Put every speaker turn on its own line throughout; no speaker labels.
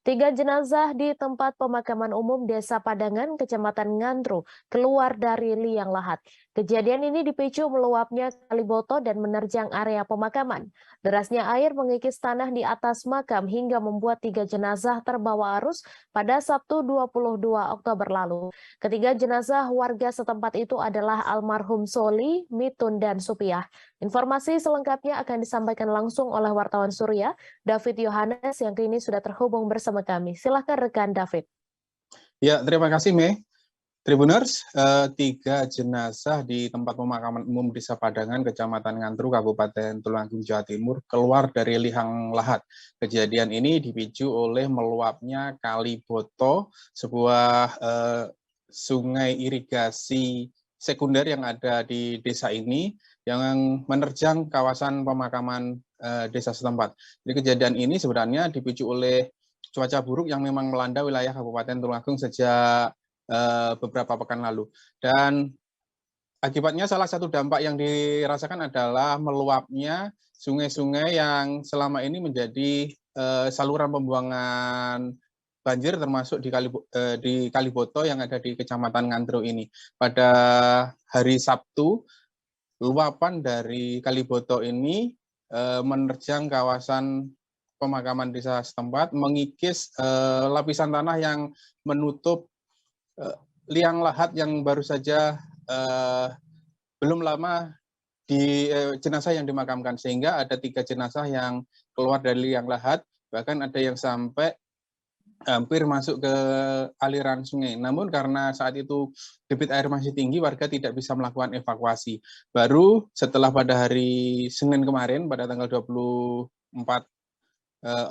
Tiga jenazah di tempat pemakaman umum Desa Padangan, Kecamatan Ngandru, keluar dari liang lahat. Kejadian ini dipicu meluapnya Kali Boto dan menerjang area pemakaman. Derasnya air mengikis tanah di atas makam hingga membuat tiga jenazah terbawa arus pada Sabtu 22 Oktober lalu. Ketiga jenazah warga setempat itu adalah almarhum Soli, Mitun, dan Supiah. Informasi selengkapnya akan disampaikan langsung oleh wartawan Surya, David Yohanes yang kini sudah terhubung bersama kami. Silahkan rekan David.
Ya, terima kasih Mei. Tribuners, tiga jenazah di tempat pemakaman umum Desa Padangan, Kecamatan Ngantru, Kabupaten Tulungagung, Jawa Timur, keluar dari liang lahat. Kejadian ini dipicu oleh meluapnya Kali Boto, sebuah sungai irigasi sekunder yang ada di desa ini, yang menerjang kawasan pemakaman desa setempat. Jadi kejadian ini sebenarnya dipicu oleh cuaca buruk yang memang melanda wilayah Kabupaten Tulungagung sejak beberapa pekan lalu. Dan akibatnya salah satu dampak yang dirasakan adalah meluapnya sungai-sungai yang selama ini menjadi saluran pembuangan banjir termasuk di Kali Boto yang ada di Kecamatan Ngandru ini. Pada hari Sabtu, luapan dari Kali Boto ini menerjang kawasan pemakaman desa setempat, mengikis lapisan tanah yang menutup liang lahat yang baru saja belum lama di jenazah yang dimakamkan, sehingga ada tiga jenazah yang keluar dari liang lahat, bahkan ada yang sampai hampir masuk ke aliran sungai. Namun karena saat itu debit air masih tinggi, warga tidak bisa melakukan evakuasi. Baru setelah pada hari Senin kemarin, pada tanggal 24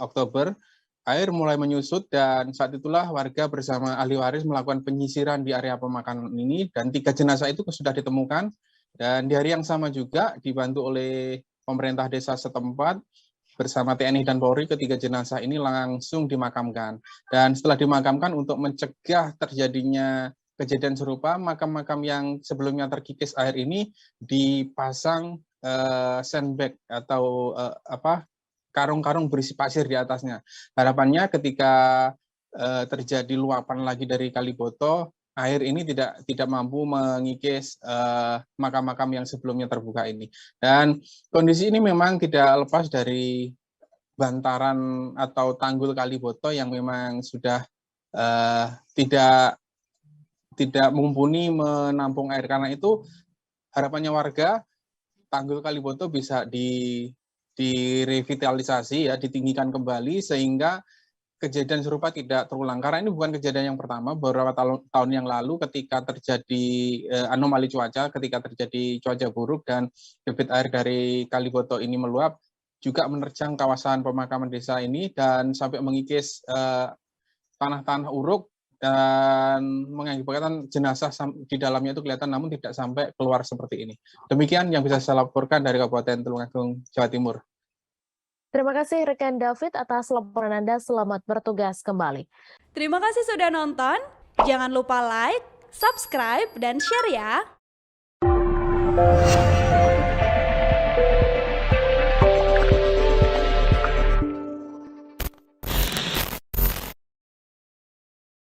Oktober, air mulai menyusut dan saat itulah warga bersama ahli waris melakukan penyisiran di area pemakaman ini dan tiga jenazah itu sudah ditemukan. Dan di hari yang sama juga dibantu oleh pemerintah desa setempat bersama TNI dan Polri, ketiga jenazah ini langsung dimakamkan. Dan setelah dimakamkan, untuk mencegah terjadinya kejadian serupa, makam-makam yang sebelumnya terkikis air ini dipasang sandbag atau karung-karung berisi pasir di atasnya. Harapannya ketika terjadi luapan lagi dari Kali Boto, air ini tidak mampu mengikis makam-makam yang sebelumnya terbuka ini. Dan kondisi ini memang tidak lepas dari bantaran atau tanggul Kali Boto yang memang sudah tidak mumpuni menampung air. Karena itu harapannya warga, tanggul Kali Boto bisa direvitalisasi, ya, ditinggikan kembali sehingga kejadian serupa tidak terulang. Karena ini bukan kejadian yang pertama. Beberapa tahun yang lalu ketika terjadi anomali cuaca, ketika terjadi cuaca buruk dan debit air dari Kali Boto ini meluap, juga menerjang kawasan pemakaman desa ini dan sampai mengikis tanah-tanah uruk dan mengakibatkan jenazah di dalamnya itu kelihatan, namun tidak sampai keluar seperti ini. Demikian yang bisa saya laporkan dari Kabupaten Tulungagung, Jawa Timur.
Terima kasih rekan David atas laporan Anda. Selamat bertugas kembali.
Terima kasih sudah nonton. Jangan lupa like, subscribe, dan share ya.